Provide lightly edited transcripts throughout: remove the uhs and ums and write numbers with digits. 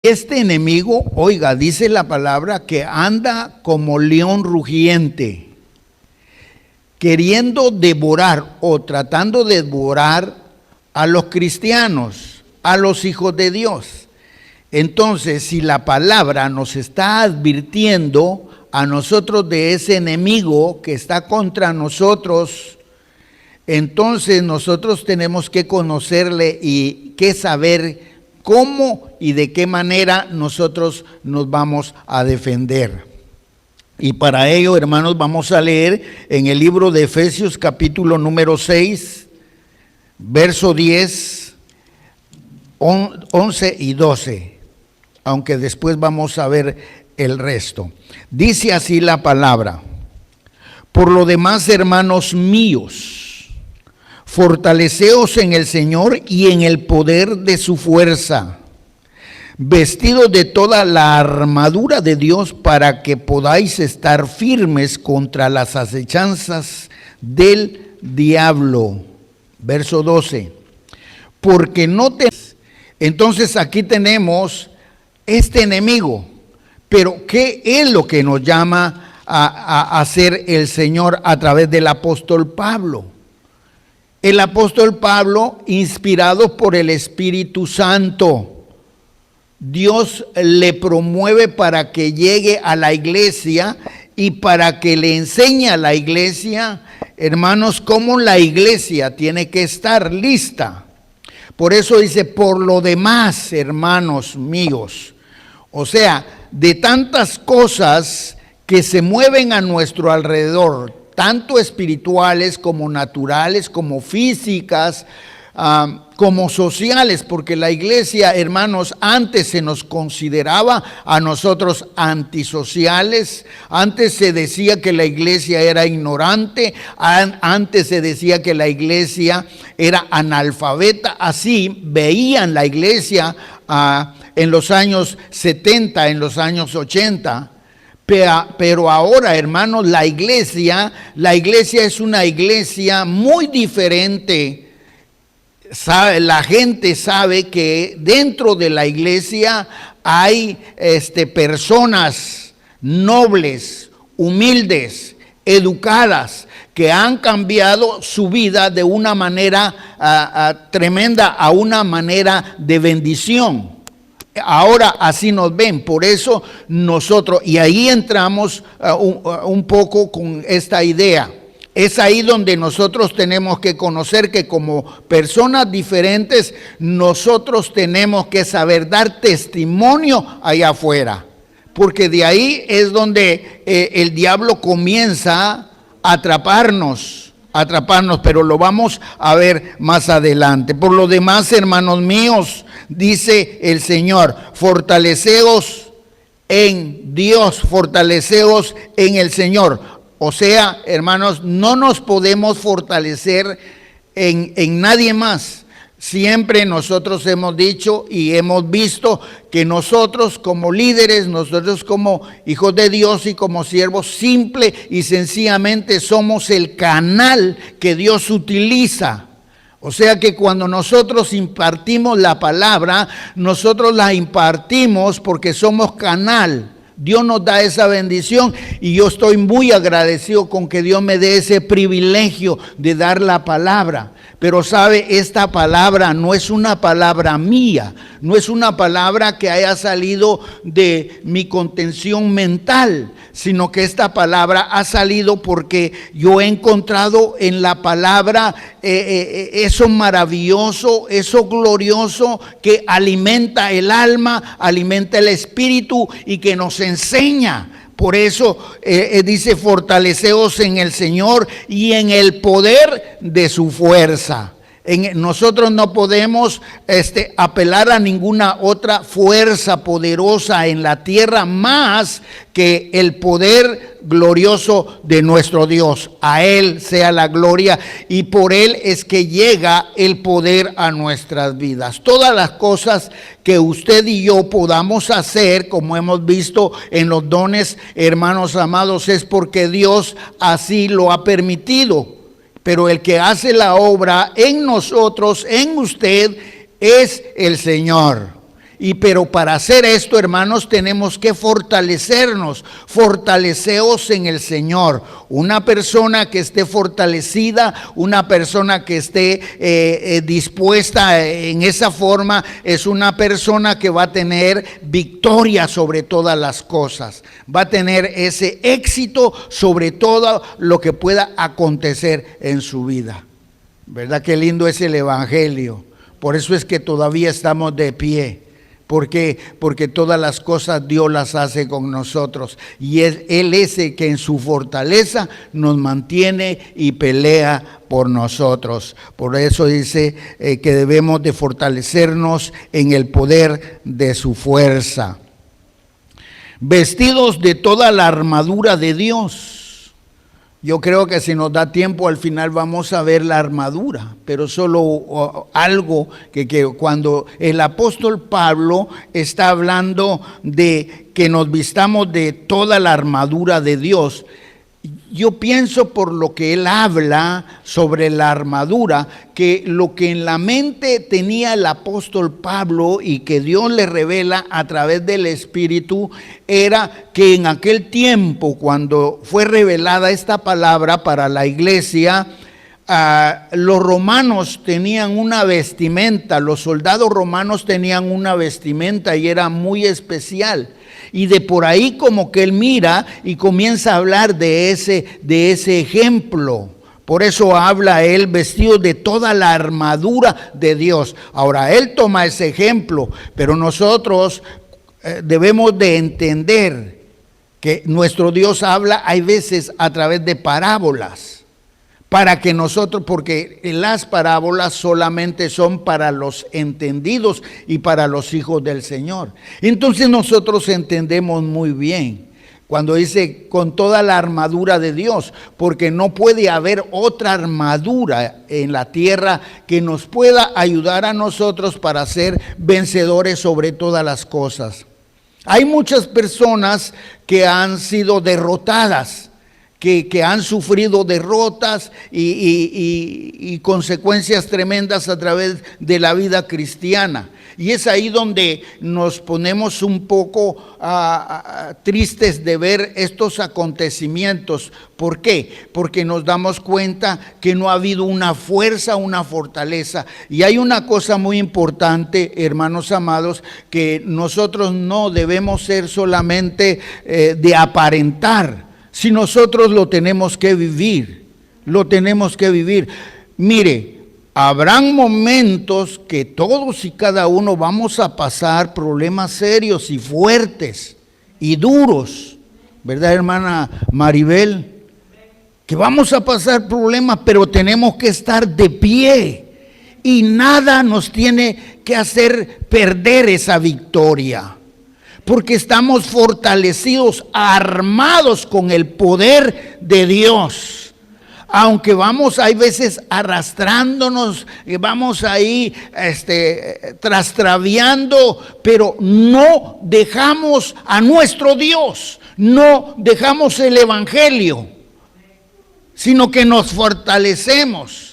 Este enemigo, oiga, dice la palabra que anda como león rugiente, queriendo devorar o tratando de devorar a los cristianos, a los hijos de Dios. Entonces, si la palabra nos está advirtiendo a nosotros de ese enemigo que está contra nosotros, entonces nosotros tenemos que conocerle y que saber cómo y de qué manera nosotros nos vamos a defender. Y para ello, hermanos, vamos a leer en el libro de Efesios capítulo número 6, verso 10, 11 y 12, aunque después vamos a ver el resto. Dice así la palabra: por lo demás, hermanos míos, fortaleceos en el Señor y en el poder de su fuerza, vestidos de toda la armadura de Dios para que podáis estar firmes contra las acechanzas del diablo. Verso 12. Porque no te... Entonces aquí tenemos este enemigo, pero ¿qué es lo que nos llama a hacer el Señor a través del apóstol Pablo? El apóstol Pablo, inspirado por el Espíritu Santo, Dios le promueve para que llegue a la iglesia y para que le enseñe a la iglesia, hermanos, cómo la iglesia tiene que estar lista. Por eso dice, por lo demás, hermanos míos, o sea, de tantas cosas que se mueven a nuestro alrededor, tanto espirituales como naturales, como físicas, como sociales, porque la iglesia, hermanos, antes se nos consideraba a nosotros antisociales, antes se decía que la iglesia era ignorante, antes se decía que la iglesia era analfabeta, así veían la iglesia en los años 70, en los años 80. Pero ahora, hermanos, la iglesia es una iglesia muy diferente. La gente sabe que dentro de la iglesia hay personas nobles, humildes, educadas, que han cambiado su vida de una manera tremenda a una manera de bendición. Ahora así nos ven, por eso nosotros, y ahí entramos un poco con esta idea. Es ahí donde nosotros tenemos que conocer que como personas diferentes, nosotros tenemos que saber dar testimonio allá afuera. Porque de ahí es donde el diablo comienza a atraparnos, pero lo vamos a ver más adelante. Por lo demás, hermanos míos, dice el Señor, fortaleceos en Dios, fortaleceos en el Señor. O sea, hermanos, no nos podemos fortalecer en nadie más. Siempre nosotros hemos dicho y hemos visto que nosotros como líderes, nosotros como hijos de Dios y como siervos, simple y sencillamente somos el canal que Dios utiliza. O sea que cuando nosotros impartimos la palabra, nosotros la impartimos porque somos canal. Dios nos da esa bendición y yo estoy muy agradecido con que Dios me dé ese privilegio de dar la palabra. Pero sabe, esta palabra no es una palabra mía, no es una palabra que haya salido de mi contención mental, sino que esta palabra ha salido porque yo he encontrado en la palabra eso maravilloso, eso glorioso que alimenta el alma, alimenta el espíritu y que nos enseña. Por eso dice, fortaleceos en el Señor y en el poder de su fuerza. Nosotros no podemos apelar a ninguna otra fuerza poderosa en la tierra más que el poder glorioso de nuestro Dios. A Él sea la gloria y por Él es que llega el poder a nuestras vidas. Todas las cosas que usted y yo podamos hacer, como hemos visto en los dones, hermanos amados, es porque Dios así lo ha permitido. Pero el que hace la obra en nosotros, en usted, es el Señor. Pero para hacer esto, hermanos, tenemos que fortalecernos. Fortaleceos en el Señor. Una persona que esté fortalecida, una persona que esté dispuesta en esa forma, es una persona que va a tener victoria sobre todas las cosas. Va a tener ese éxito sobre todo lo que pueda acontecer en su vida. ¿Verdad qué lindo es el Evangelio? Por eso es que todavía estamos de pie. ¿Por qué? Porque todas las cosas Dios las hace con nosotros. Y Él es el que en su fortaleza nos mantiene y pelea por nosotros. Por eso dice que debemos de fortalecernos en el poder de su fuerza. Vestidos de toda la armadura de Dios. Yo creo que si nos da tiempo al final vamos a ver la armadura, pero solo algo que cuando el apóstol Pablo está hablando de que nos vistamos de toda la armadura de Dios, yo pienso por lo que él habla sobre la armadura, que lo que en la mente tenía el apóstol Pablo y que Dios le revela a través del Espíritu, era que en aquel tiempo, cuando fue revelada esta palabra para la iglesia, los romanos tenían una vestimenta, los soldados romanos tenían una vestimenta y era muy especial. Y de por ahí como que él mira y comienza a hablar de ese ejemplo. Por eso habla él vestido de toda la armadura de Dios. Ahora él toma ese ejemplo, pero nosotros debemos de entender que nuestro Dios habla hay veces a través de parábolas. Para que nosotros, porque las parábolas solamente son para los entendidos y para los hijos del Señor. Entonces nosotros entendemos muy bien cuando dice con toda la armadura de Dios, porque no puede haber otra armadura en la tierra que nos pueda ayudar a nosotros para ser vencedores sobre todas las cosas. Hay muchas personas que han sido derrotadas, que han sufrido derrotas y consecuencias tremendas a través de la vida cristiana. Y es ahí donde nos ponemos un poco tristes de ver estos acontecimientos. ¿Por qué? Porque nos damos cuenta que no ha habido una fuerza, una fortaleza. Y hay una cosa muy importante, hermanos amados, que nosotros no debemos ser solamente de aparentar. Si nosotros lo tenemos que vivir, lo tenemos que vivir. Mire, habrán momentos que todos y cada uno vamos a pasar problemas serios y fuertes y duros, ¿verdad, hermana Maribel? Que vamos a pasar problemas, pero tenemos que estar de pie y nada nos tiene que hacer perder esa victoria. Porque estamos fortalecidos, armados con el poder de Dios. Aunque vamos, hay veces arrastrándonos, vamos ahí trastraviando, pero no dejamos a nuestro Dios, no dejamos el Evangelio, sino que nos fortalecemos.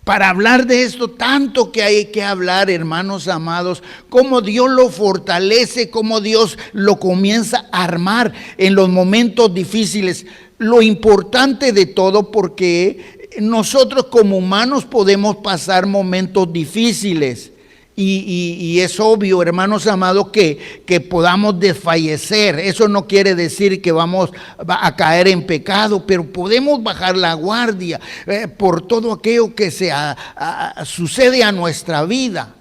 Para hablar de esto, tanto que hay que hablar, hermanos amados, cómo Dios lo fortalece, cómo Dios lo comienza a armar en los momentos difíciles. Lo importante de todo, porque nosotros como humanos podemos pasar momentos difíciles. Y es obvio, hermanos amados, que podamos desfallecer. Eso no quiere decir que vamos a caer en pecado, pero podemos bajar la guardia por todo aquello que sucede a nuestra vida.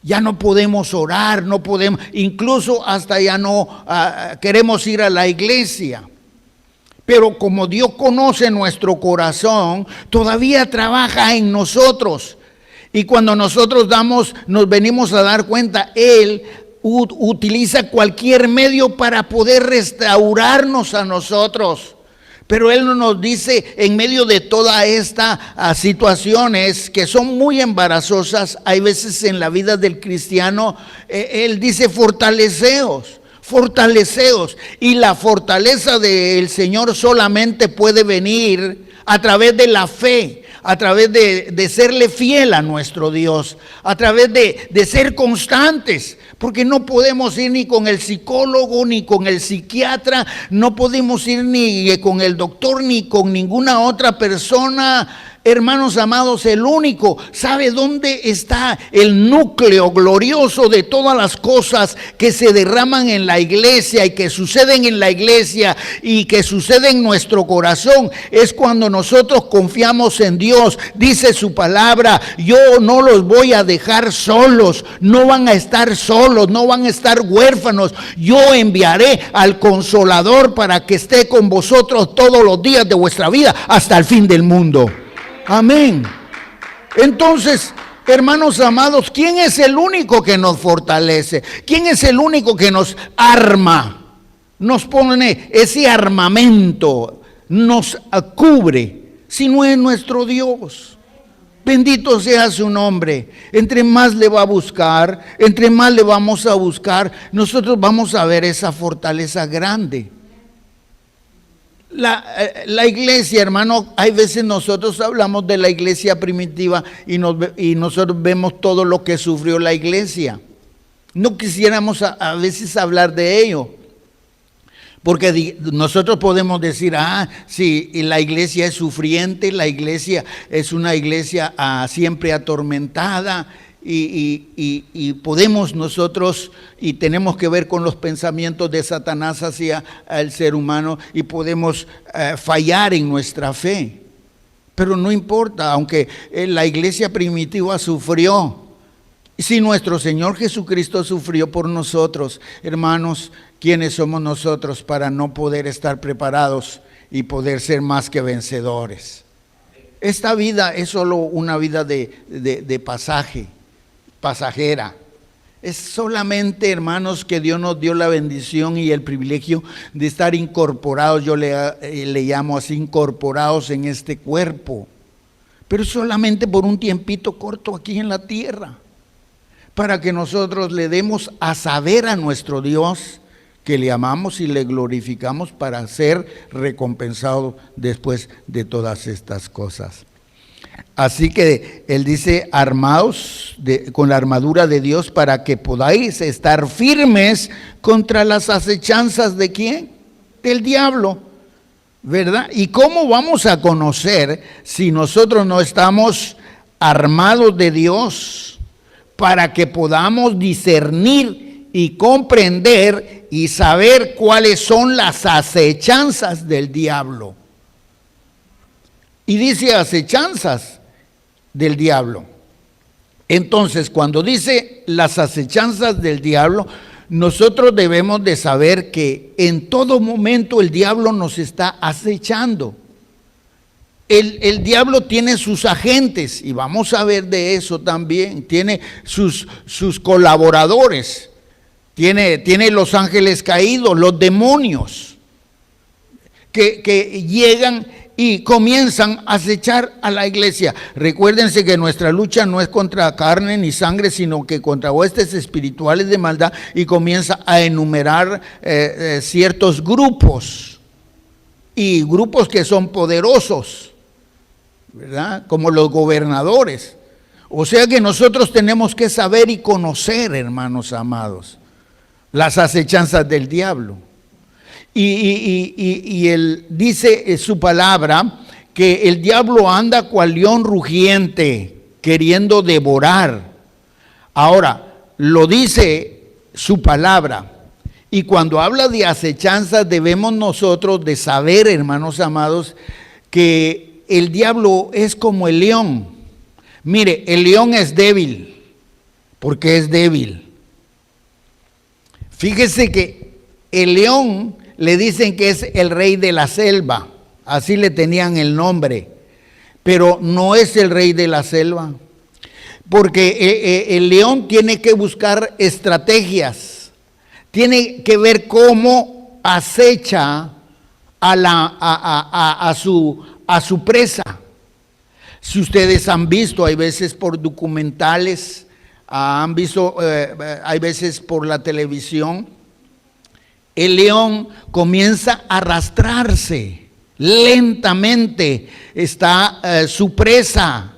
Ya no podemos orar, no podemos, incluso hasta ya no queremos ir a la iglesia. Pero como Dios conoce nuestro corazón, todavía trabaja en nosotros. Y cuando nosotros nos venimos a dar cuenta, Él utiliza cualquier medio para poder restaurarnos a nosotros. Pero Él nos dice, en medio de todas estas situaciones que son muy embarazosas, hay veces en la vida del cristiano, Él dice, fortaleceos. Y la fortaleza del Señor solamente puede venir a través de la fe, a través de serle fiel a nuestro Dios, a través de ser constantes, porque no podemos ir ni con el psicólogo, ni con el psiquiatra, no podemos ir ni con el doctor, ni con ninguna otra persona. Hermanos amados, el único sabe dónde está el núcleo glorioso de todas las cosas que se derraman en la iglesia y que suceden en la iglesia y que suceden en nuestro corazón. Es cuando nosotros confiamos en Dios. Dice su palabra: yo no los voy a dejar solos, no van a estar solos, no van a estar huérfanos. Yo enviaré al Consolador para que esté con vosotros todos los días de vuestra vida hasta el fin del mundo. Amén. Entonces, hermanos amados, ¿quién es el único que nos fortalece? ¿Quién es el único que nos arma? Nos pone ese armamento, nos cubre, si no es nuestro Dios. Bendito sea su nombre. Entre más le va a buscar, entre más le vamos a buscar, nosotros vamos a ver esa fortaleza grande. La iglesia, hermano, hay veces nosotros hablamos de la iglesia primitiva y nosotros vemos todo lo que sufrió la iglesia. No quisiéramos a veces hablar de ello, porque nosotros podemos decir: sí, la iglesia es sufriente, la iglesia es una iglesia siempre atormentada. Y podemos nosotros, y tenemos que ver con los pensamientos de Satanás hacia el ser humano, y podemos fallar en nuestra fe. Pero no importa, aunque la iglesia primitiva sufrió, si nuestro Señor Jesucristo sufrió por nosotros, hermanos, ¿quiénes somos nosotros para no poder estar preparados y poder ser más que vencedores? Esta vida es solo una vida de pasajera. Es solamente, hermanos, que Dios nos dio la bendición y el privilegio de estar incorporados. Yo le llamo así, incorporados en este cuerpo, pero solamente por un tiempito corto aquí en la tierra, para que nosotros le demos a saber a nuestro Dios que le amamos y le glorificamos, para ser recompensado después de todas estas cosas. Así que él dice: armaos con la armadura de Dios para que podáis estar firmes contra las acechanzas ¿de quién? Del diablo, ¿verdad? ¿Y cómo vamos a conocer si nosotros no estamos armados de Dios para que podamos discernir y comprender y saber cuáles son las acechanzas del diablo? Y dice acechanzas del diablo. Entonces, cuando dice las acechanzas del diablo, nosotros debemos de saber que en todo momento el diablo nos está acechando. El diablo tiene sus agentes, y vamos a ver de eso también. Tiene sus colaboradores, tiene los ángeles caídos, los demonios, que llegan y comienzan a acechar a la iglesia. Recuérdense que nuestra lucha no es contra carne ni sangre, sino que contra huestes espirituales de maldad, y comienza a enumerar ciertos grupos, y grupos que son poderosos, ¿verdad? Como los gobernadores. O sea que nosotros tenemos que saber y conocer, hermanos amados, las acechanzas del diablo. Y él dice su palabra que el diablo anda cual león rugiente, queriendo devorar. Ahora, lo dice su palabra. Y cuando habla de acechanzas, debemos nosotros de saber, hermanos amados, que el diablo es como el león. Mire, el león es débil, porque es débil. Fíjese que el león le dicen que es el rey de la selva, así le tenían el nombre, pero no es el rey de la selva, porque el león tiene que buscar estrategias, tiene que ver cómo acecha a su presa. Si ustedes han visto, hay veces por documentales, han visto, hay veces por la televisión, el león comienza a arrastrarse Lentamente está su presa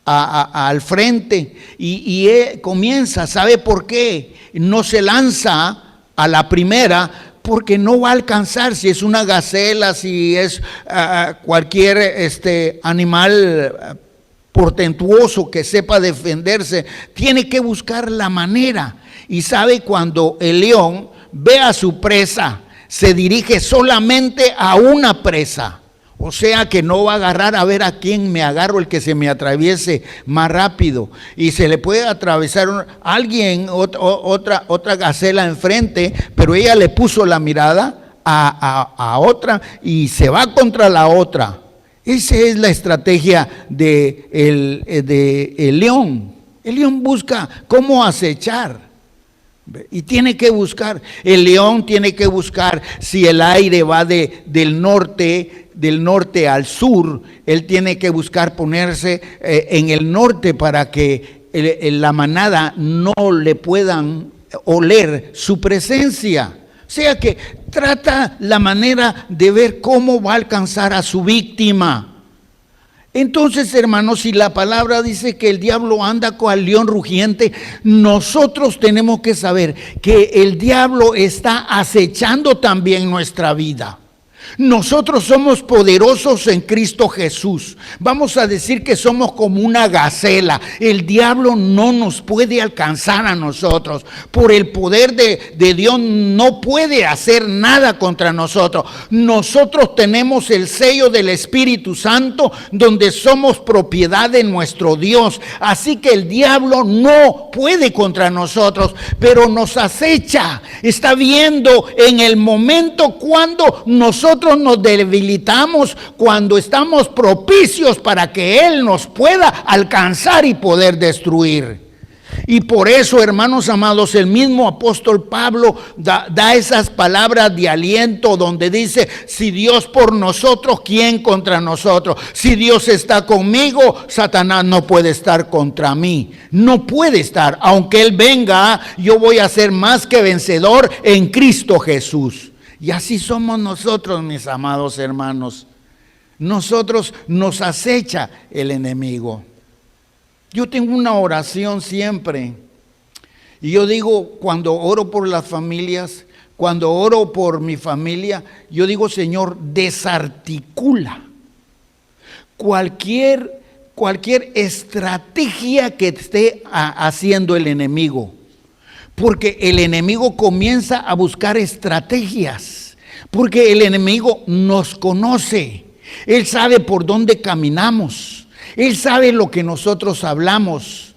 al frente y comienza. ¿Sabe por qué? No se lanza a la primera, porque no va a alcanzar. Si es una gacela, si es cualquier animal portentuoso que sepa defenderse, tiene que buscar la manera. Y sabe, cuando el león ve a su presa, se dirige solamente a una presa. O sea que no va a agarrar a ver a quién me agarro, el que se me atraviese más rápido. Y se le puede atravesar alguien, otra gacela enfrente, pero ella le puso la mirada a otra y se va contra la otra. Esa es la estrategia de el león. El león busca cómo acechar. Y tiene que buscar, el león tiene que buscar, si el aire va del norte al sur, él tiene que buscar ponerse en el norte para que la manada no le puedan oler su presencia. O sea que trata la manera de ver cómo va a alcanzar a su víctima. Entonces, hermanos, si la palabra dice que el diablo anda cual león rugiente, nosotros tenemos que saber que el diablo está acechando también nuestra vida. Nosotros somos poderosos en Cristo Jesús. Vamos a decir que somos como una gacela. El diablo no nos puede alcanzar a nosotros. Por el poder de Dios no puede hacer nada contra nosotros. Nosotros tenemos el sello del Espíritu Santo, donde somos propiedad de nuestro Dios. Así que el diablo no puede contra nosotros, pero nos acecha. Está viendo en el momento cuando nosotros nos debilitamos, cuando estamos propicios para que Él nos pueda alcanzar y poder destruir. Y por eso, hermanos amados, el mismo apóstol Pablo da esas palabras de aliento donde dice: si Dios por nosotros, ¿quién contra nosotros? Si Dios está conmigo, Satanás no puede estar contra mí. No puede estar. Aunque Él venga, yo voy a ser más que vencedor en Cristo Jesús. Y así somos nosotros, mis amados hermanos. Nosotros nos acecha el enemigo. Yo tengo una oración siempre. Y yo digo, cuando oro por las familias, cuando oro por mi familia, yo digo: Señor, desarticula cualquier estrategia que esté haciendo el enemigo. Porque el enemigo comienza a buscar estrategias, porque el enemigo nos conoce, él sabe por dónde caminamos, él sabe lo que nosotros hablamos.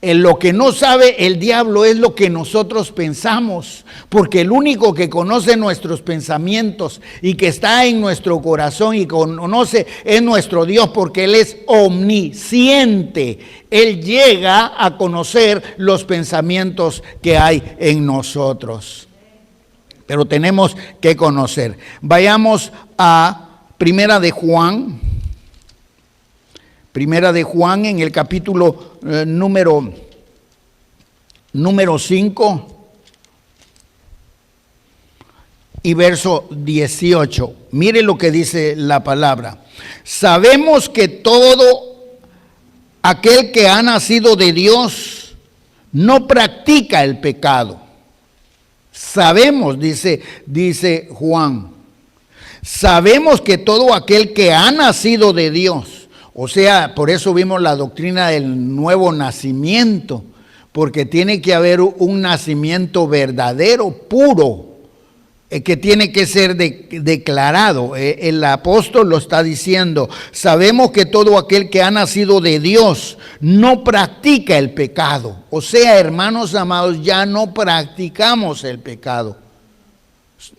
Lo que no sabe el diablo es lo que nosotros pensamos, porque el único que conoce nuestros pensamientos y que está en nuestro corazón y conoce es nuestro Dios, porque Él es omnisciente. Él llega a conocer los pensamientos que hay en nosotros. Pero tenemos que conocer. Vayamos a Primera de Juan en el capítulo número 5 y verso 18. Mire lo que dice la palabra. Sabemos que todo aquel que ha nacido de Dios no practica el pecado. Sabemos, dice Juan. Sabemos que todo aquel que ha nacido de Dios, o sea, por eso vimos la doctrina del nuevo nacimiento, porque tiene que haber un nacimiento verdadero, puro, que tiene que ser declarado. El apóstol lo está diciendo. Sabemos que todo aquel que ha nacido de Dios no practica el pecado. O sea, hermanos amados, ya no practicamos el pecado.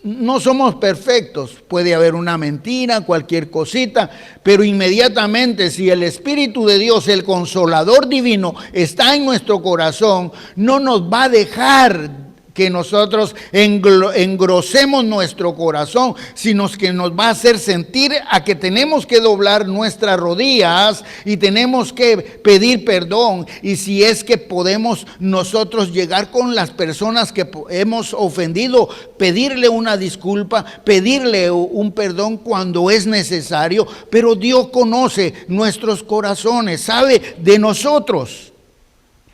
No somos perfectos, puede haber una mentira, cualquier cosita, pero inmediatamente, si el Espíritu de Dios, el Consolador Divino, está en nuestro corazón, no nos va a dejar que nosotros engrosemos nuestro corazón, sino que nos va a hacer sentir a que tenemos que doblar nuestras rodillas y tenemos que pedir perdón. Y si es que podemos nosotros llegar con las personas que hemos ofendido, pedirle una disculpa, pedirle un perdón cuando es necesario. Pero Dios conoce nuestros corazones, sabe de nosotros.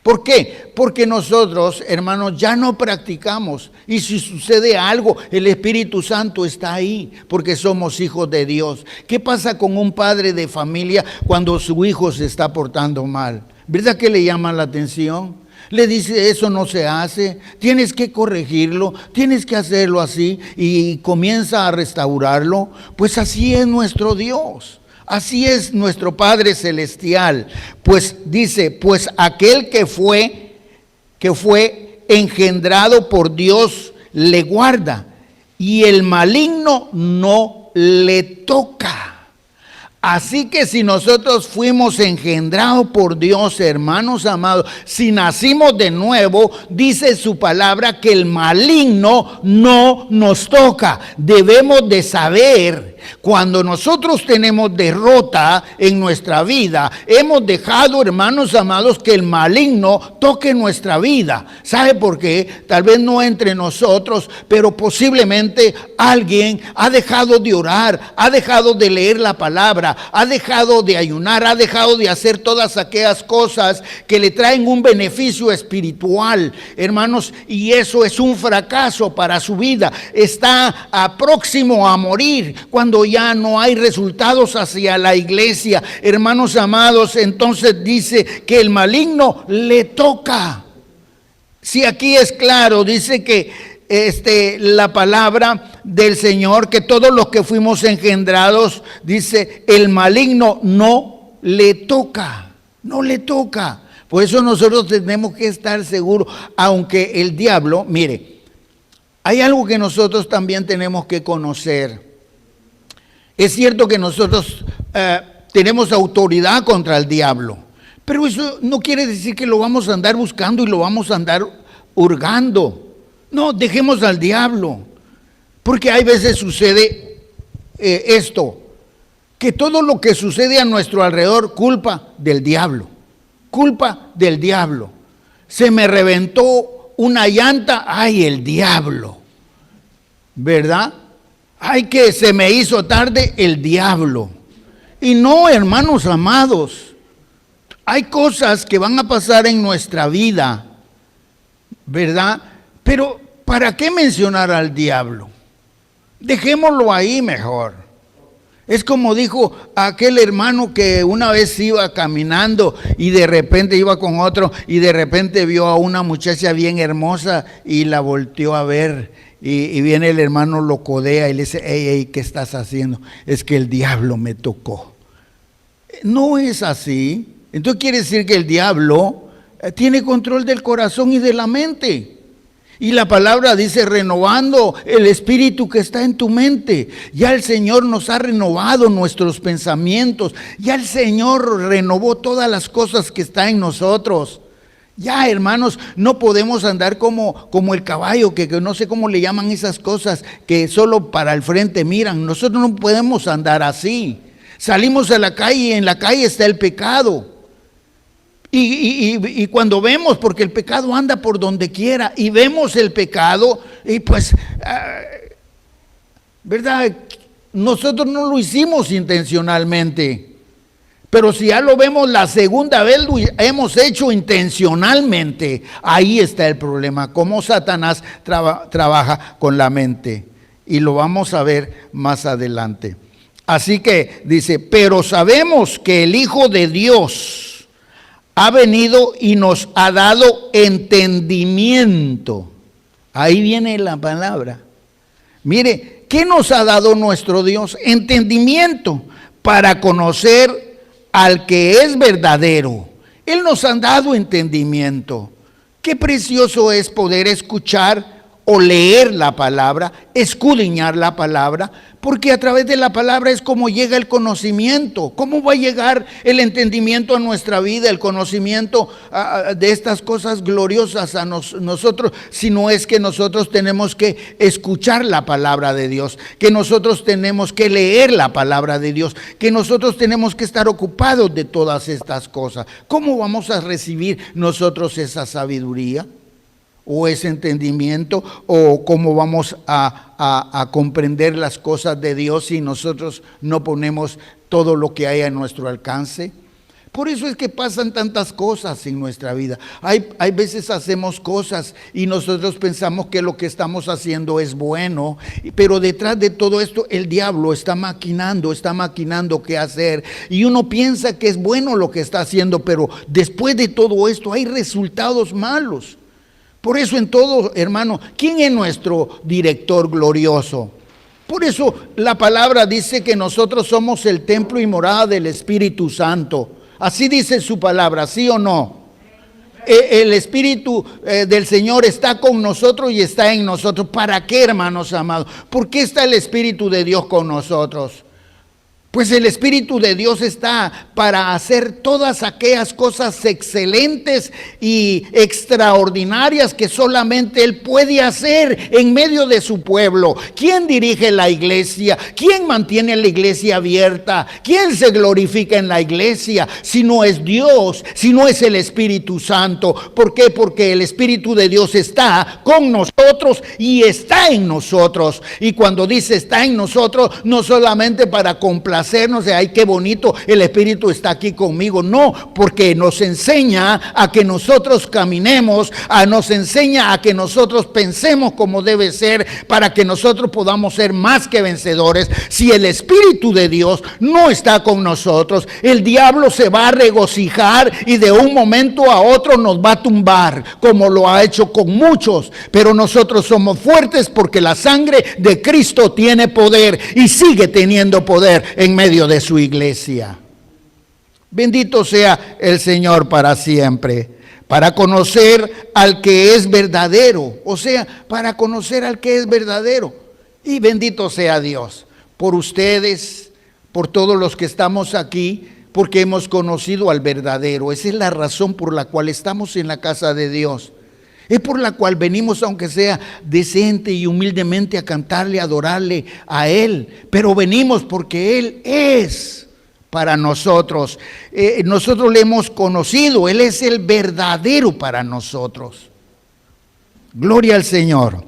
¿Por qué? Porque nosotros, hermanos, ya no practicamos. Y si sucede algo, el Espíritu Santo está ahí, porque somos hijos de Dios. ¿Qué pasa con un padre de familia cuando su hijo se está portando mal? ¿Verdad que le llama la atención? Le dice, eso no se hace, tienes que corregirlo, tienes que hacerlo así, y comienza a restaurarlo. Pues así es nuestro Dios. Así es nuestro Padre Celestial. Pues dice, pues aquel que fue engendrado por Dios le guarda, y el maligno no le toca. Así que si nosotros fuimos engendrados por Dios, hermanos amados, si nacimos de nuevo, dice su palabra que el maligno no nos toca. Debemos de saber, cuando nosotros tenemos derrota en nuestra vida, hemos dejado, hermanos amados, que el maligno toque nuestra vida. ¿Sabe por qué? Tal vez no entre nosotros, pero posiblemente alguien ha dejado de orar, ha dejado de leer la palabra, ha dejado de ayunar, ha dejado de hacer todas aquellas cosas que le traen un beneficio espiritual, hermanos, y eso es un fracaso para su vida. Está próximo a morir cuando ya no hay resultados hacia la iglesia, hermanos amados. Entonces dice que el maligno le toca. Si aquí es claro, dice que la palabra del Señor, que todos los que fuimos engendrados, dice, el maligno no le toca, no le toca. Por eso nosotros tenemos que estar seguros, aunque el diablo, mire, hay algo que nosotros también tenemos que conocer. Es cierto que nosotros tenemos autoridad contra el diablo, pero eso no quiere decir que lo vamos a andar buscando y lo vamos a andar hurgando. No, dejemos al diablo, porque hay veces sucede esto, que todo lo que sucede a nuestro alrededor, culpa del diablo, culpa del diablo. Se me reventó una llanta, ay, el diablo, ¿verdad? Ay, que se me hizo tarde, el diablo. Y no, hermanos amados, hay cosas que van a pasar en nuestra vida, ¿verdad? Pero, ¿para qué mencionar al diablo? Dejémoslo ahí mejor. Es como dijo aquel hermano que una vez iba caminando y de repente iba con otro y de repente vio a una muchacha bien hermosa y la volteó a ver. Y viene el hermano, lo codea y le dice, hey, ¿qué estás haciendo? Es que el diablo me tocó. No es así. Entonces quiere decir que el diablo tiene control del corazón y de la mente. Y la palabra dice, renovando el espíritu que está en tu mente. Ya el Señor nos ha renovado nuestros pensamientos. Ya el Señor renovó todas las cosas que están en nosotros. Ya, hermanos, no podemos andar como el caballo, que no sé cómo le llaman esas cosas, que solo para el frente miran. Nosotros no podemos andar así. Salimos a la calle y en la calle está el pecado. Y cuando vemos, porque el pecado anda por donde quiera, y vemos el pecado, y pues, ¿verdad? Nosotros no lo hicimos intencionalmente, pero si ya lo vemos la segunda vez, lo hemos hecho intencionalmente. Ahí está el problema, cómo Satanás trabaja con la mente, y lo vamos a ver más adelante. Así que dice, pero sabemos que el Hijo de Dios ha venido y nos ha dado entendimiento. Ahí viene la palabra. Mire, ¿qué nos ha dado nuestro Dios? Entendimiento para conocer al que es verdadero. Él nos ha dado entendimiento. Qué precioso es poder escuchar o leer la palabra, escudriñar la palabra, porque a través de la palabra es como llega el conocimiento. ¿Cómo va a llegar el entendimiento a nuestra vida, el conocimiento de estas cosas gloriosas a nosotros, si no es que nosotros tenemos que escuchar la palabra de Dios, que nosotros tenemos que leer la palabra de Dios, que nosotros tenemos que estar ocupados de todas estas cosas? ¿Cómo vamos a recibir nosotros esa sabiduría o ese entendimiento, o cómo vamos a comprender las cosas de Dios si nosotros no ponemos todo lo que hay a nuestro alcance? Por eso es que pasan tantas cosas en nuestra vida. Hay veces hacemos cosas y nosotros pensamos que lo que estamos haciendo es bueno, pero detrás de todo esto el diablo está maquinando qué hacer, y uno piensa que es bueno lo que está haciendo, pero después de todo esto hay resultados malos. Por eso en todo, hermano, ¿quién es nuestro director glorioso? Por eso la palabra dice que nosotros somos el templo y morada del Espíritu Santo. Así dice su palabra, ¿sí o no? El Espíritu del Señor está con nosotros y está en nosotros. ¿Para qué, hermanos amados? ¿Por qué está el Espíritu de Dios con nosotros? Pues el Espíritu de Dios está para hacer todas aquellas cosas excelentes y extraordinarias que solamente Él puede hacer en medio de su pueblo. ¿Quién dirige la iglesia? ¿Quién mantiene la iglesia abierta? ¿Quién se glorifica en la iglesia? Si no es Dios, si no es el Espíritu Santo. ¿Por qué? Porque el Espíritu de Dios está con nosotros y está en nosotros. Y cuando dice está en nosotros, no solamente para complacernos, ay, qué bonito, el Espíritu está aquí conmigo. No, porque nos enseña a que nosotros caminemos, nos enseña a que nosotros pensemos como debe ser, para que nosotros podamos ser más que vencedores. Si el Espíritu de Dios no está con nosotros, el diablo se va a regocijar y de un momento a otro nos va a tumbar, como lo ha hecho con muchos. Pero nosotros somos fuertes porque la sangre de Cristo tiene poder y sigue teniendo poder en medio de su iglesia. Bendito sea el Señor para siempre. Para conocer al que es verdadero, o sea, para conocer al que es verdadero. Y bendito sea Dios por ustedes, por todos los que estamos aquí, porque hemos conocido al verdadero. Esa es la razón por la cual estamos en la casa de Dios. Es por la cual venimos, aunque sea decente y humildemente, a cantarle, a adorarle a Él. Pero venimos porque Él es para nosotros. Nosotros le hemos conocido. Él es el verdadero para nosotros. Gloria al Señor.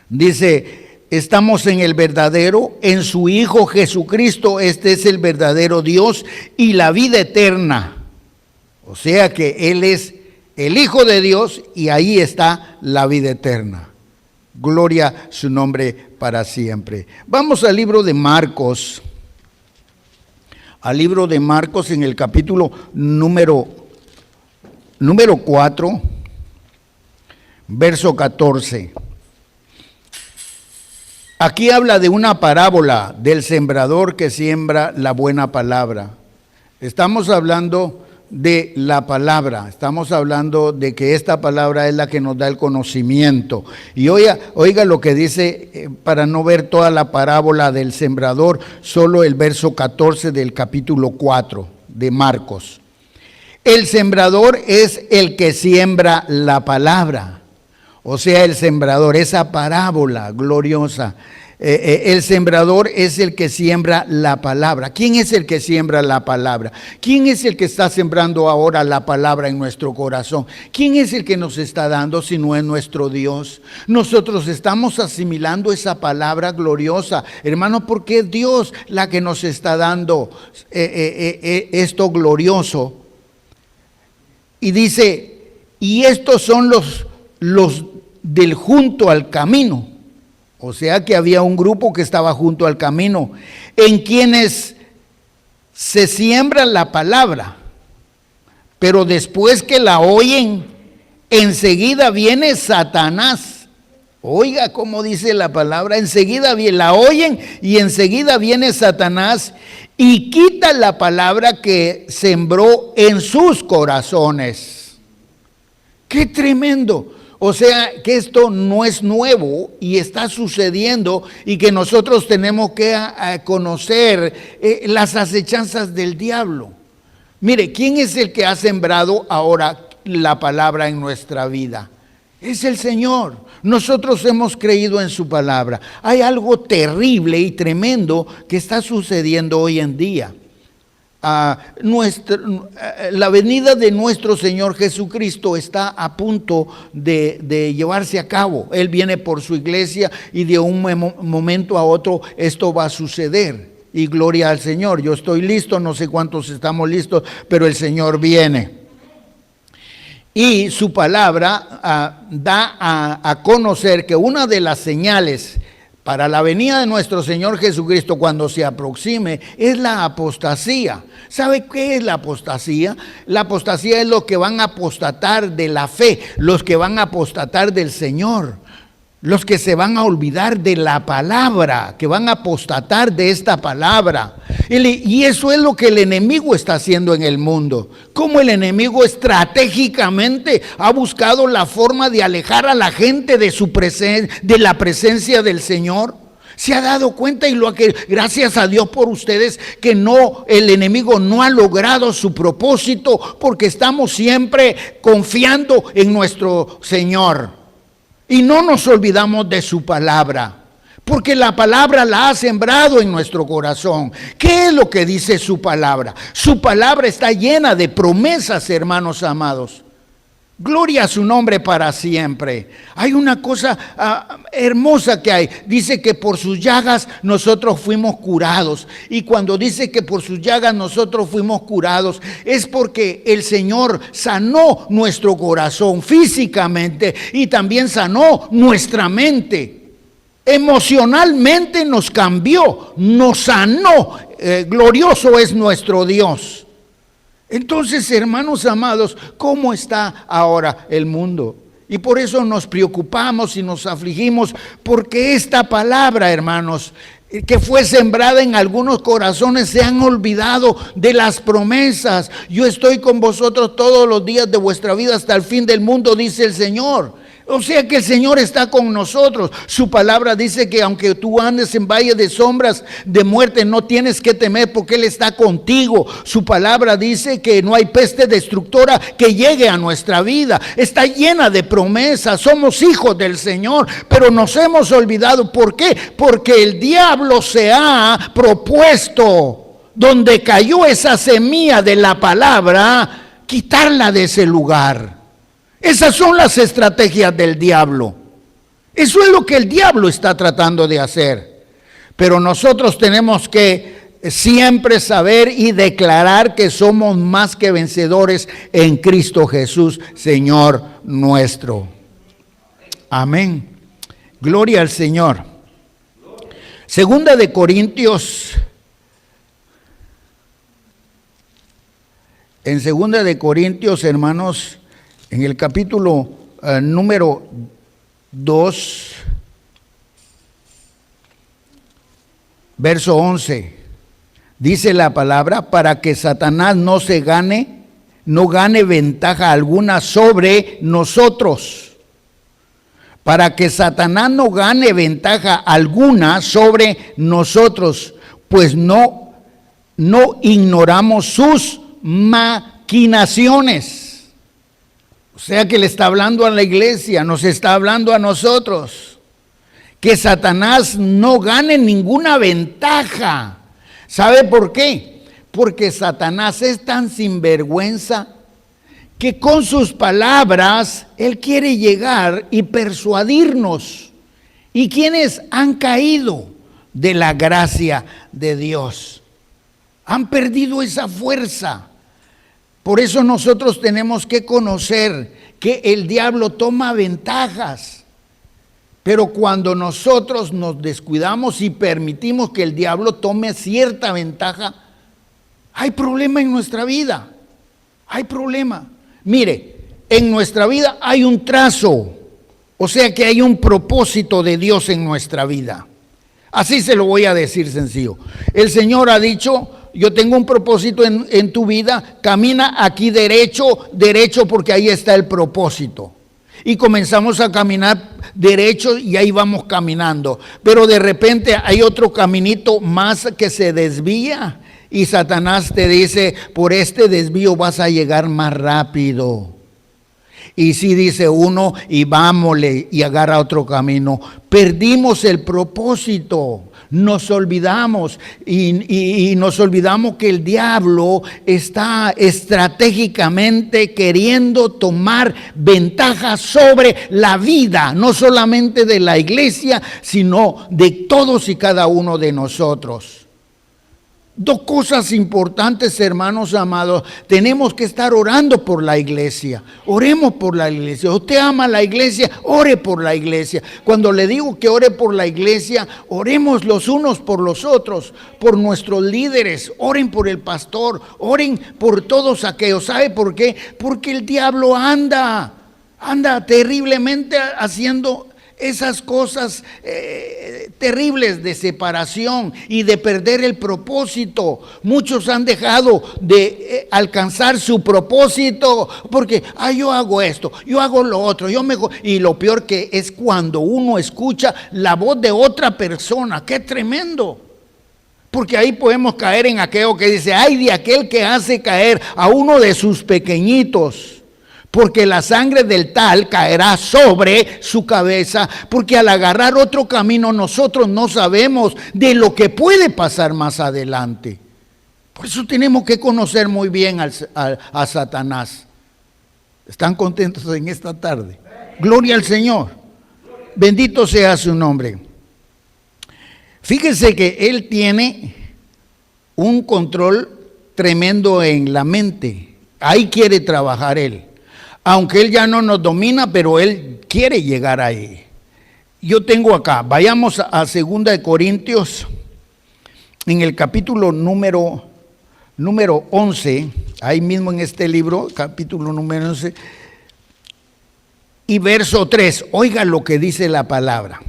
Dice, estamos en el verdadero, en su Hijo Jesucristo. Este es el verdadero Dios y la vida eterna. O sea que Él es el Hijo de Dios y ahí está la vida eterna. Gloria a su nombre para siempre. Vamos al libro de Marcos. Al libro de Marcos en el capítulo número 4, verso 14. Aquí habla de una parábola del sembrador que siembra la buena palabra. Estamos hablando de la palabra, estamos hablando de que esta palabra es la que nos da el conocimiento. Y oiga lo que dice, para no ver toda la parábola del sembrador, solo el verso 14 del capítulo 4 de Marcos. El sembrador es el que siembra la palabra, o sea, el sembrador, esa parábola gloriosa. El sembrador es el que siembra la palabra. ¿Quién es el que siembra la palabra? ¿Quién es el que está sembrando ahora la palabra en nuestro corazón? ¿Quién es el que nos está dando si no es nuestro Dios? Nosotros estamos asimilando esa palabra gloriosa, hermano, porque es Dios la que nos está dando esto glorioso. Y dice, y estos son los del junto al camino. O sea que había un grupo que estaba junto al camino, en quienes se siembra la palabra, pero después que la oyen, enseguida viene Satanás. Oiga cómo dice la palabra, enseguida la oyen y enseguida viene Satanás y quita la palabra que sembró en sus corazones. ¡Qué tremendo! O sea que esto no es nuevo y está sucediendo y que nosotros tenemos que conocer las acechanzas del diablo. Mire, ¿quién es el que ha sembrado ahora la palabra en nuestra vida? Es el Señor. Nosotros hemos creído en su palabra. Hay algo terrible y tremendo que está sucediendo hoy en día. La venida de nuestro Señor Jesucristo está a punto de llevarse a cabo. Él viene por su iglesia y de un momento a otro esto va a suceder. Y gloria al Señor. Yo estoy listo, no sé cuántos estamos listos, pero el Señor viene. Y su palabra da a conocer que una de las señales para la venida de nuestro Señor Jesucristo cuando se aproxime es la apostasía. ¿Sabe qué es la apostasía? La apostasía es los que van a apostatar de la fe, los que van a apostatar del Señor, los que se van a olvidar de la palabra, que van a apostatar de esta palabra. Y eso es lo que el enemigo está haciendo en el mundo. Como el enemigo estratégicamente ha buscado la forma de alejar a la gente de de la presencia del Señor. Se ha dado cuenta y gracias a Dios por ustedes que el enemigo no ha logrado su propósito porque estamos siempre confiando en nuestro Señor. Y no nos olvidamos de su palabra. Porque la palabra la ha sembrado en nuestro corazón. ¿Qué es lo que dice su palabra? Su palabra está llena de promesas, hermanos amados. Gloria a su nombre para siempre. Hay una cosa hermosa que hay. Dice que por sus llagas nosotros fuimos curados. Y cuando dice que por sus llagas nosotros fuimos curados, es porque el Señor sanó nuestro corazón físicamente y también sanó nuestra mente. Emocionalmente nos cambió, nos sanó. Glorioso es nuestro Dios. Entonces, hermanos amados, ¿cómo está ahora el mundo? Y por eso nos preocupamos y nos afligimos, porque esta palabra, hermanos, que fue sembrada en algunos corazones, se han olvidado de las promesas. Yo estoy con vosotros todos los días de vuestra vida hasta el fin del mundo, dice el Señor. O sea que el Señor está con nosotros. Su palabra dice que aunque tú andes en valle de sombras de muerte, no tienes que temer porque Él está contigo. Su palabra dice que no hay peste destructora que llegue a nuestra vida. Está llena de promesas. Somos hijos del Señor, pero nos hemos olvidado. ¿Por qué? Porque el diablo se ha propuesto, donde cayó esa semilla de la palabra, quitarla de ese lugar. Esas son las estrategias del diablo. Eso es lo que el diablo está tratando de hacer. Pero nosotros tenemos que siempre saber y declarar que somos más que vencedores en Cristo Jesús, Señor nuestro. Amén. Gloria al Señor. Segunda de Corintios. En Segunda de Corintios, hermanos, en el capítulo número 2, verso 11, dice la palabra, para que Satanás no gane ventaja alguna sobre nosotros. Para que Satanás no gane ventaja alguna sobre nosotros, pues no ignoramos sus maquinaciones. O sea que le está hablando a la iglesia, nos está hablando a nosotros. Que Satanás no gane ninguna ventaja. ¿Sabe por qué? Porque Satanás es tan sinvergüenza que con sus palabras él quiere llegar y persuadirnos. ¿Y quiénes han caído de la gracia de Dios? Han perdido esa fuerza. Por eso nosotros tenemos que conocer que el diablo toma ventajas. Pero cuando nosotros nos descuidamos y permitimos que el diablo tome cierta ventaja, hay problema en nuestra vida. Hay problema. Mire, en nuestra vida hay un trazo. O sea que hay un propósito de Dios en nuestra vida. Así se lo voy a decir sencillo. El Señor ha dicho: yo tengo un propósito en tu vida, camina aquí derecho porque ahí está el propósito. Y comenzamos a caminar derecho y ahí vamos caminando. Pero de repente hay otro caminito más que se desvía. Y Satanás te dice, por este desvío vas a llegar más rápido. Y si dice uno, y vámosle, y agarra otro camino. Perdimos el propósito, nos olvidamos y nos olvidamos que el diablo está estratégicamente queriendo tomar ventaja sobre la vida, no solamente de la iglesia, sino de todos y cada uno de nosotros. Dos cosas importantes, hermanos amados. Tenemos que estar orando por la iglesia. Oremos por la iglesia. Usted ama la iglesia, ore por la iglesia. Cuando le digo que ore por la iglesia, oremos los unos por los otros, por nuestros líderes. Oren por el pastor, oren por todos aquellos. ¿Sabe por qué? Porque el diablo anda terriblemente haciendo esas cosas terribles de separación y de perder el propósito. Muchos han dejado de alcanzar su propósito porque yo hago esto, yo hago lo otro, y lo peor que es cuando uno escucha la voz de otra persona. ¡Qué tremendo! Porque ahí podemos caer en aquello que dice, ay de aquel que hace caer a uno de sus pequeñitos, porque la sangre del tal caerá sobre su cabeza, porque al agarrar otro camino nosotros no sabemos de lo que puede pasar más adelante. Por eso tenemos que conocer muy bien a Satanás. ¿Están contentos en esta tarde? Gloria al Señor. Bendito sea su nombre. Fíjense que él tiene un control tremendo en la mente. Ahí quiere trabajar él. Aunque él ya no nos domina, pero él quiere llegar ahí. Yo tengo acá, vayamos a 2 de Corintios, en el capítulo número 11, ahí mismo en este libro, capítulo número 11, y verso 3. Oiga lo que dice la palabra.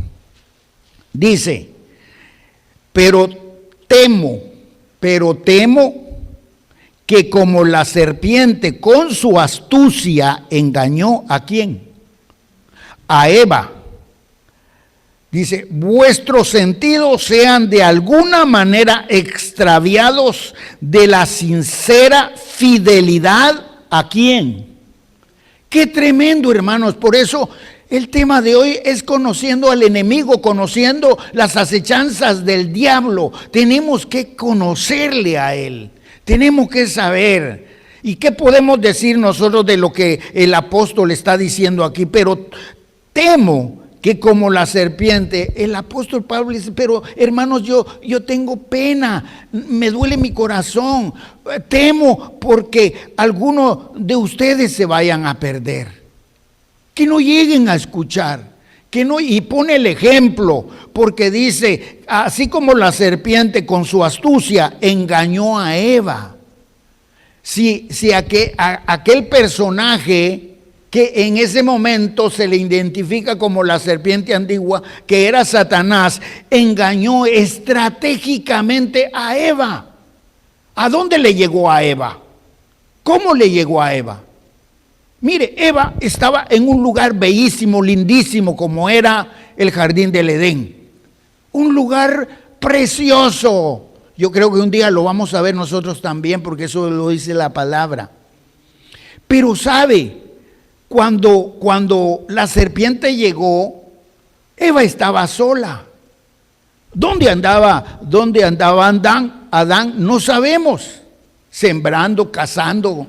Dice, pero temo que como la serpiente con su astucia engañó ¿a quién? A Eva. Dice, vuestros sentidos sean de alguna manera extraviados de la sincera fidelidad ¿a quién? Qué tremendo, hermanos. Por eso el tema de hoy es conociendo al enemigo, conociendo las acechanzas del diablo. Tenemos que conocerle a él. Tenemos que saber. ¿Y qué podemos decir nosotros de lo que el apóstol está diciendo aquí? Pero temo que como la serpiente, el apóstol Pablo dice, pero hermanos, yo tengo pena, me duele mi corazón, temo porque algunos de ustedes se vayan a perder, que no lleguen a escuchar. Y pone el ejemplo, porque dice, así como la serpiente con su astucia engañó a Eva. Si aquel personaje que en ese momento se le identifica como la serpiente antigua, que era Satanás, engañó estratégicamente a Eva. ¿A dónde le llegó a Eva? ¿Cómo le llegó a Eva? Mire, Eva estaba en un lugar bellísimo, lindísimo, como era el jardín del Edén. Un lugar precioso. Yo creo que un día lo vamos a ver nosotros también, porque eso lo dice la palabra. Pero sabe, cuando la serpiente llegó, Eva estaba sola. ¿Dónde andaba Adán? No sabemos. Sembrando, cazando.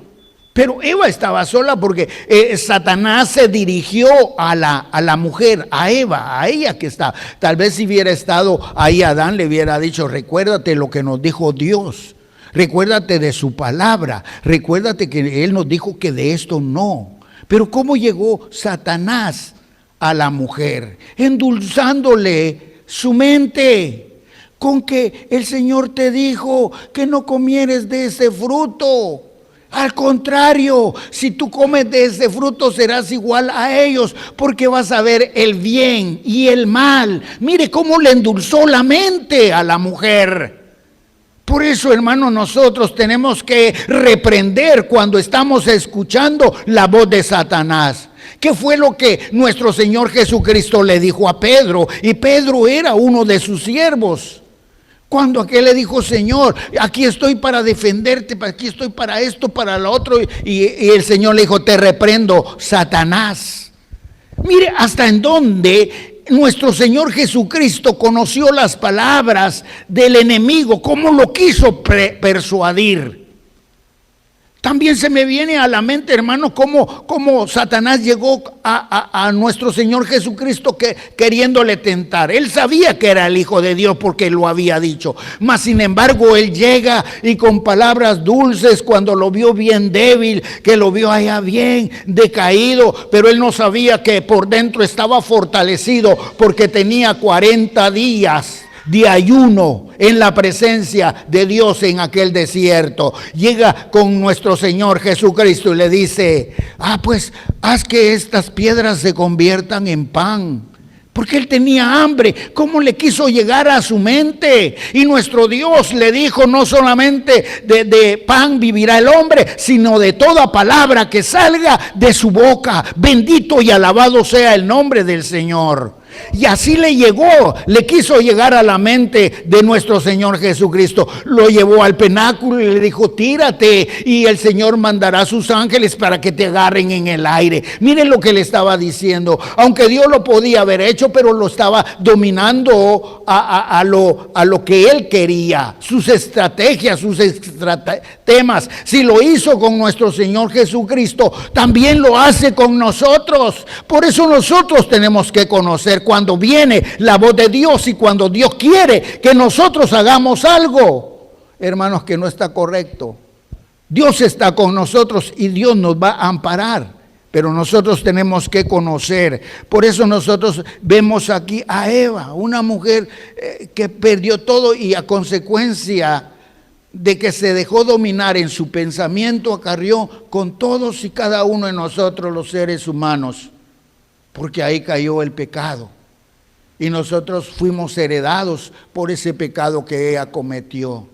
Pero Eva estaba sola porque Satanás se dirigió a la mujer, a Eva, a ella que está. Tal vez si hubiera estado ahí Adán le hubiera dicho, recuérdate lo que nos dijo Dios. Recuérdate de su palabra. Recuérdate que Él nos dijo que de esto no. Pero ¿cómo llegó Satanás a la mujer? Endulzándole su mente. Con que el Señor te dijo que no comieres de ese fruto. Al contrario, si tú comes de ese fruto serás igual a ellos, porque vas a ver el bien y el mal. Mire cómo le endulzó la mente a la mujer. Por eso, hermano, nosotros tenemos que reprender cuando estamos escuchando la voz de Satanás. ¿Qué fue lo que nuestro Señor Jesucristo le dijo a Pedro? Y Pedro era uno de sus siervos. Cuando aquel le dijo: Señor, aquí estoy para defenderte, aquí estoy para esto, para lo otro. Y el Señor le dijo: te reprendo, Satanás. Mire hasta en dónde nuestro Señor Jesucristo conoció las palabras del enemigo, cómo lo quiso persuadir. También se me viene a la mente, hermano, cómo Satanás llegó a nuestro Señor Jesucristo queriéndole tentar. Él sabía que era el Hijo de Dios porque lo había dicho. Mas sin embargo, él llega y con palabras dulces, cuando lo vio bien débil, que lo vio allá bien decaído, pero él no sabía que por dentro estaba fortalecido porque tenía 40 días de ayuno en la presencia de Dios en aquel desierto. Llega con nuestro Señor Jesucristo y le dice: pues haz que estas piedras se conviertan en pan. Porque él tenía hambre. ¿Cómo le quiso llegar a su mente? Y nuestro Dios le dijo: no solamente de pan vivirá el hombre, sino de toda palabra que salga de su boca. Bendito y alabado sea el nombre del Señor. Y así le quiso llegar a la mente de nuestro Señor Jesucristo. Lo llevó al penáculo y le dijo: tírate y el Señor mandará a sus ángeles para que te agarren en el aire. Miren lo que le estaba diciendo. Aunque Dios lo podía haber hecho, pero lo estaba dominando a lo que él quería. Sus estrategias, sus temas. Si lo hizo con nuestro Señor Jesucristo, también lo hace con nosotros. Por eso nosotros tenemos que conocer cuando viene la voz de Dios y cuando Dios quiere que nosotros hagamos algo, hermanos, que no está correcto. Dios está con nosotros y Dios nos va a amparar, pero nosotros tenemos que conocer. Por eso nosotros vemos aquí a Eva, una mujer que perdió todo y a consecuencia de que se dejó dominar en su pensamiento, acarrió con todos y cada uno de nosotros los seres humanos, porque ahí cayó el pecado. Y nosotros fuimos heredados por ese pecado que ella cometió.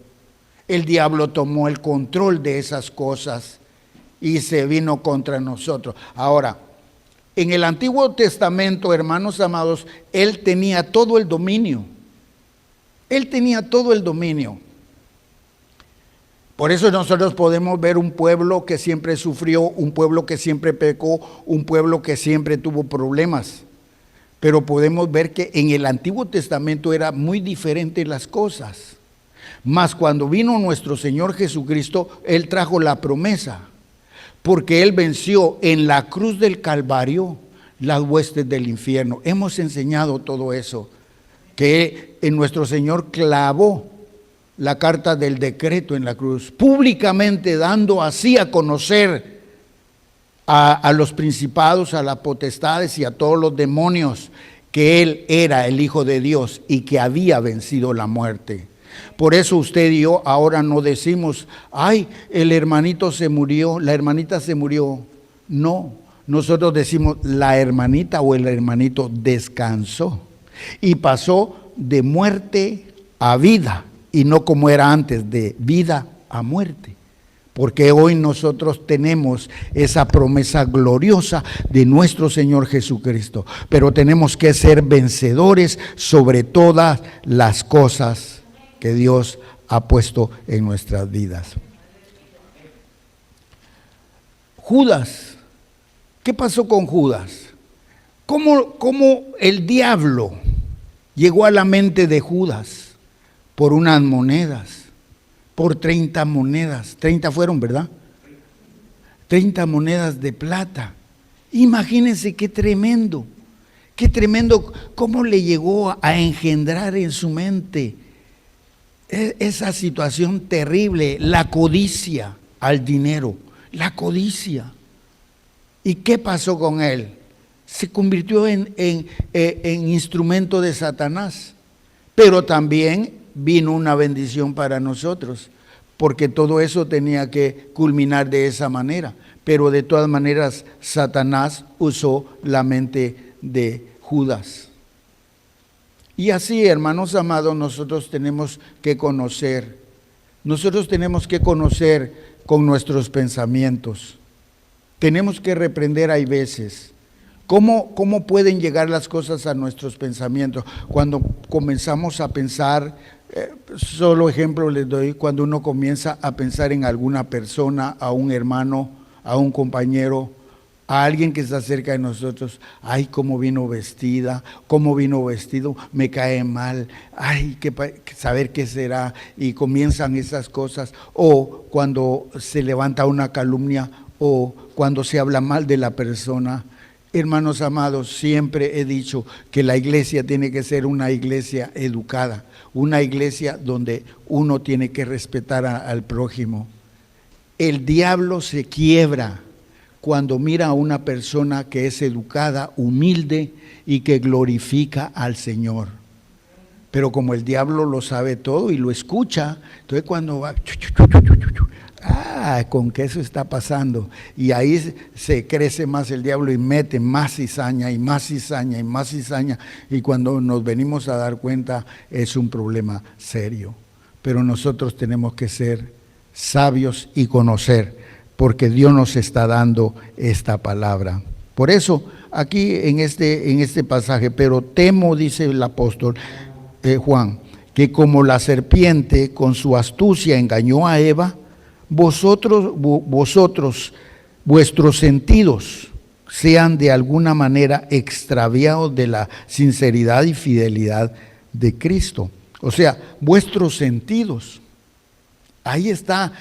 El diablo tomó el control de esas cosas y se vino contra nosotros. Ahora, en el Antiguo Testamento, hermanos amados, él tenía todo el dominio. Él tenía todo el dominio. Por eso nosotros podemos ver un pueblo que siempre sufrió, un pueblo que siempre pecó, un pueblo que siempre tuvo problemas. Pero podemos ver que en el Antiguo Testamento era muy diferente las cosas. Mas cuando vino nuestro Señor Jesucristo, Él trajo la promesa. Porque Él venció en la cruz del Calvario las huestes del infierno. Hemos enseñado todo eso. Que en nuestro Señor clavó la carta del decreto en la cruz, públicamente dando así a conocer a los principados, a las potestades y a todos los demonios que Él era el Hijo de Dios y que había vencido la muerte. Por eso usted y yo ahora no decimos: ay, el hermanito se murió, la hermanita se murió. No, nosotros decimos: la hermanita o el hermanito descansó y pasó de muerte a vida, y no como era antes, de vida a muerte. Porque hoy nosotros tenemos esa promesa gloriosa de nuestro Señor Jesucristo. Pero tenemos que ser vencedores sobre todas las cosas que Dios ha puesto en nuestras vidas. Judas, ¿qué pasó con Judas? ¿Cómo el diablo llegó a la mente de Judas? Por unas monedas. Por 30 monedas, 30 fueron, ¿verdad? 30 monedas de plata. Imagínense qué tremendo, cómo le llegó a engendrar en su mente esa situación terrible, la codicia al dinero, la codicia. ¿Y qué pasó con él? Se convirtió en instrumento de Satanás, pero también vino una bendición para nosotros, porque todo eso tenía que culminar de esa manera. Pero de todas maneras, Satanás usó la mente de Judas. Y así, hermanos amados, nosotros tenemos que conocer. Nosotros tenemos que conocer con nuestros pensamientos. Tenemos que reprender, hay veces, ¿Cómo pueden llegar las cosas a nuestros pensamientos? Cuando comenzamos a pensar, solo ejemplo les doy, cuando uno comienza a pensar en alguna persona, a un hermano, a un compañero, a alguien que está cerca de nosotros, ay, cómo vino vestida, cómo vino vestido, me cae mal, ay, saber qué será, y comienzan esas cosas, o cuando se levanta una calumnia, o cuando se habla mal de la persona. Hermanos amados, siempre he dicho que la iglesia tiene que ser una iglesia educada, una iglesia donde uno tiene que respetar al prójimo. El diablo se quiebra cuando mira a una persona que es educada, humilde y que glorifica al Señor. Pero como el diablo lo sabe todo y lo escucha, entonces cuando va, con que eso está pasando, y ahí se crece más el diablo y mete más cizaña y más cizaña y más cizaña, y cuando nos venimos a dar cuenta es un problema serio. Pero nosotros tenemos que ser sabios y conocer, porque Dios nos está dando esta palabra. Por eso aquí en este pasaje, pero temo, dice el apóstol Juan, que como la serpiente con su astucia engañó a Eva, vuestros sentidos sean de alguna manera extraviados de la sinceridad y fidelidad de Cristo. O sea, vuestros sentidos. Ahí está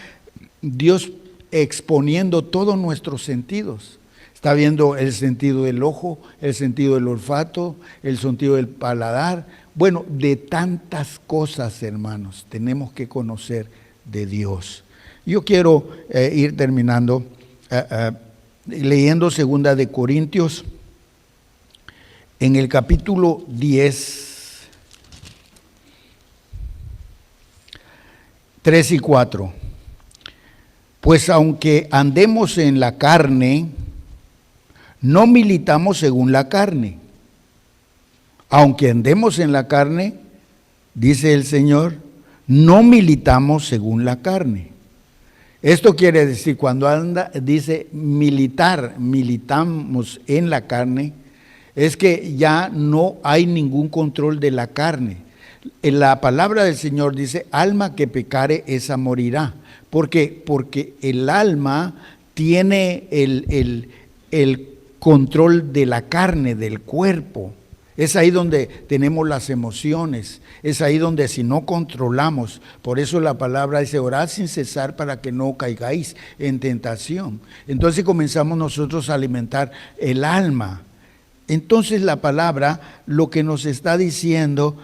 Dios exponiendo todos nuestros sentidos. Está viendo el sentido del ojo, el sentido del olfato, el sentido del paladar. Bueno, de tantas cosas, hermanos, tenemos que conocer de Dios. Yo quiero ir terminando leyendo 2 de Corintios en el capítulo 10, 3 y 4. Pues aunque andemos en la carne, no militamos según la carne. Aunque andemos en la carne, dice el Señor, no militamos según la carne. Esto quiere decir, cuando dice militamos en la carne, es que ya no hay ningún control de la carne. En la palabra del Señor dice, alma que pecare, esa morirá. ¿Por qué? Porque el alma tiene el control de la carne, del cuerpo. Es ahí donde tenemos las emociones, es ahí donde si no controlamos, por eso la palabra dice, orad sin cesar para que no caigáis en tentación. Entonces comenzamos nosotros a alimentar el alma. Entonces la palabra lo que nos está diciendo,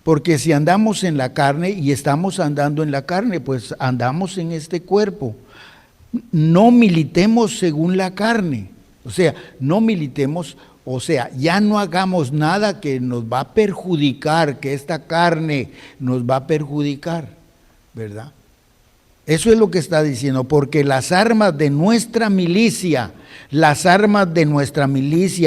porque si andamos en la carne y estamos andando en la carne, pues andamos en este cuerpo. No militemos según la carne, o sea, no militemos. O sea, ya no hagamos nada que nos va a perjudicar, que esta carne nos va a perjudicar, ¿verdad? Eso es lo que está diciendo, porque las armas de nuestra milicia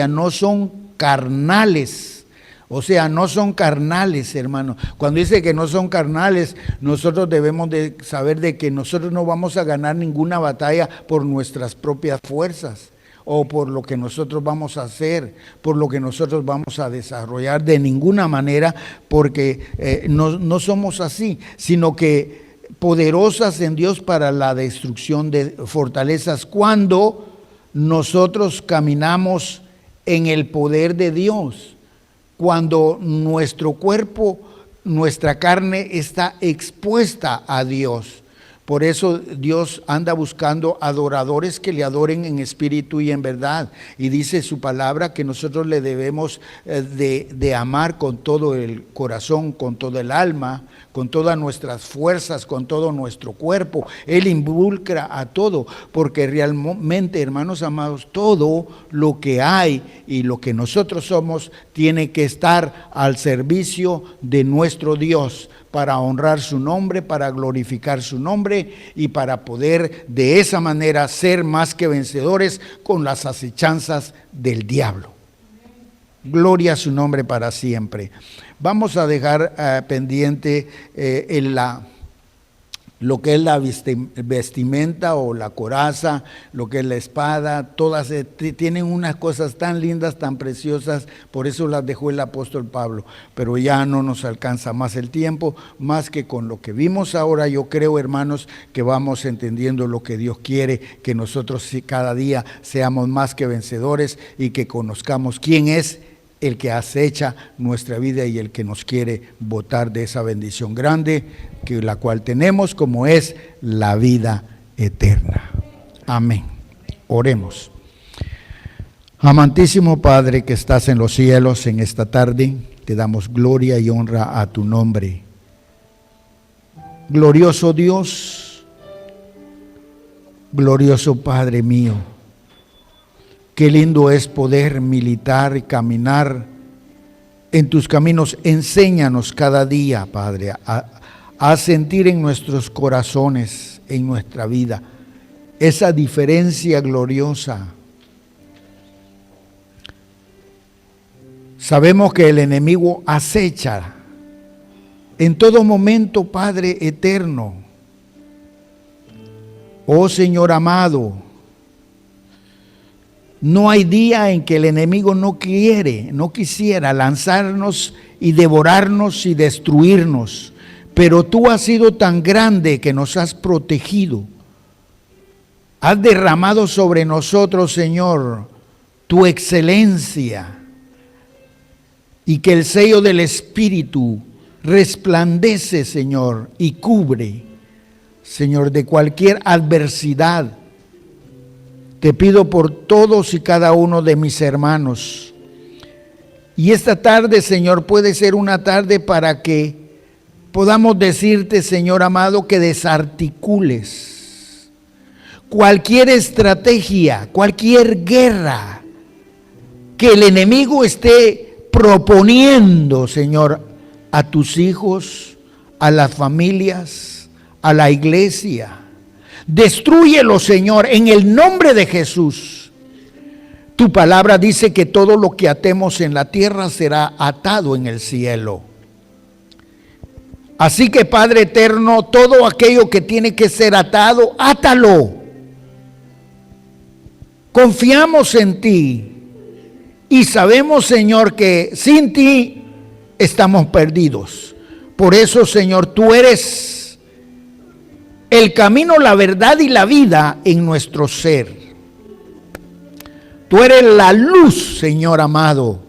no son carnales. O sea, no son carnales, hermano. Cuando dice que no son carnales, nosotros debemos de saber de que nosotros no vamos a ganar ninguna batalla por nuestras propias fuerzas, o por lo que nosotros vamos a hacer, por lo que nosotros vamos a desarrollar, de ninguna manera, porque no somos así, sino que poderosas en Dios para la destrucción de fortalezas, cuando nosotros caminamos en el poder de Dios, cuando nuestro cuerpo, nuestra carne está expuesta a Dios. Por eso Dios anda buscando adoradores que le adoren en espíritu y en verdad. Y dice su palabra que nosotros le debemos de amar con todo el corazón, con todo el alma, con todas nuestras fuerzas, con todo nuestro cuerpo. Él involucra a todo, porque realmente, hermanos amados, todo lo que hay y lo que nosotros somos tiene que estar al servicio de nuestro Dios, para honrar su nombre, para glorificar su nombre y para poder de esa manera ser más que vencedores con las acechanzas del diablo. Gloria a su nombre para siempre. Vamos a dejar pendiente lo que es la vestimenta o la coraza, lo que es la espada, todas tienen unas cosas tan lindas, tan preciosas, por eso las dejó el apóstol Pablo, pero ya no nos alcanza más el tiempo, más que con lo que vimos ahora. Yo creo, hermanos, que vamos entendiendo lo que Dios quiere, que nosotros cada día seamos más que vencedores y que conozcamos quién es el que acecha nuestra vida y el que nos quiere botar de esa bendición grande, que la cual tenemos, como es la vida eterna. Amén. Oremos. Amantísimo Padre que estás en los cielos, en esta tarde te damos gloria y honra a tu nombre. Glorioso Dios, glorioso Padre mío, qué lindo es poder militar y caminar en tus caminos. Enséñanos cada día, Padre, a sentir en nuestros corazones, en nuestra vida, esa diferencia gloriosa. Sabemos que el enemigo acecha en todo momento, Padre eterno. Oh Señor amado, no hay día en que el enemigo no quisiera lanzarnos y devorarnos y destruirnos, pero tú has sido tan grande que nos has protegido. Has derramado sobre nosotros, Señor, tu excelencia, y que el sello del Espíritu resplandece, Señor, y cubre, Señor, de cualquier adversidad. Te pido por todos y cada uno de mis hermanos. Y esta tarde, Señor, puede ser una tarde para que podamos decirte, Señor amado, que desarticules cualquier estrategia, cualquier guerra que el enemigo esté proponiendo, Señor, a tus hijos, a las familias, a la iglesia. Destrúyelo, Señor, en el nombre de Jesús. Tu palabra dice que todo lo que atemos en la tierra será atado en el cielo. Así que, Padre eterno, todo aquello que tiene que ser atado, átalo. Confiamos en ti y sabemos, Señor, que sin ti estamos perdidos. Por eso, Señor, tú eres el camino, la verdad y la vida en nuestro ser. Tú eres la luz, Señor amado,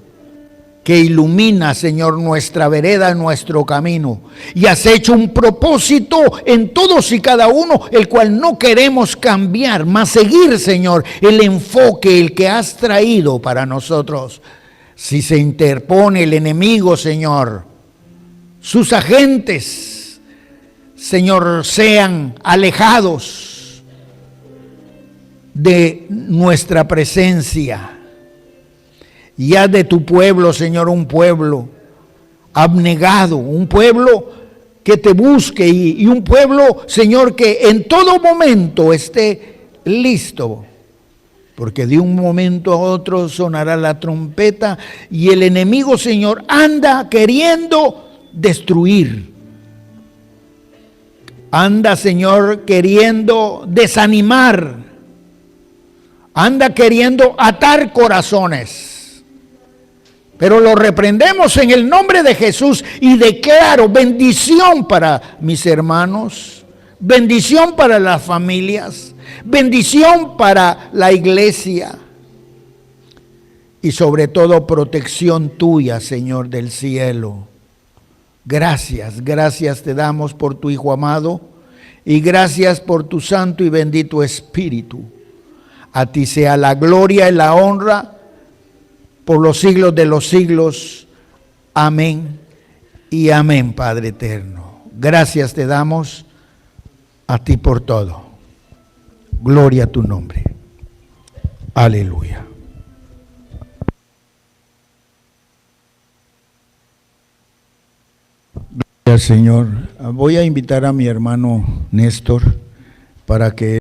que ilumina, Señor, nuestra vereda, nuestro camino. Y has hecho un propósito en todos y cada uno, el cual no queremos cambiar, más seguir, Señor, el enfoque, el que has traído para nosotros. Si se interpone el enemigo, Señor, sus agentes, Señor, sean alejados de nuestra presencia. Y haz de tu pueblo, Señor, un pueblo abnegado, un pueblo que te busque y un pueblo, Señor, que en todo momento esté listo. Porque de un momento a otro sonará la trompeta y el enemigo, Señor, anda queriendo destruir. Anda, Señor, queriendo desanimar. Anda queriendo atar corazones. Pero lo reprendemos en el nombre de Jesús y declaro bendición para mis hermanos, bendición para las familias, bendición para la iglesia y sobre todo protección tuya, Señor del cielo. Gracias, gracias te damos por tu Hijo amado y gracias por tu santo y bendito Espíritu. A ti sea la gloria y la honra por los siglos de los siglos. Amén y amén, Padre eterno. Gracias te damos a ti por todo. Gloria a tu nombre. Aleluya. Gracias, Señor. Voy a invitar a mi hermano Néstor para que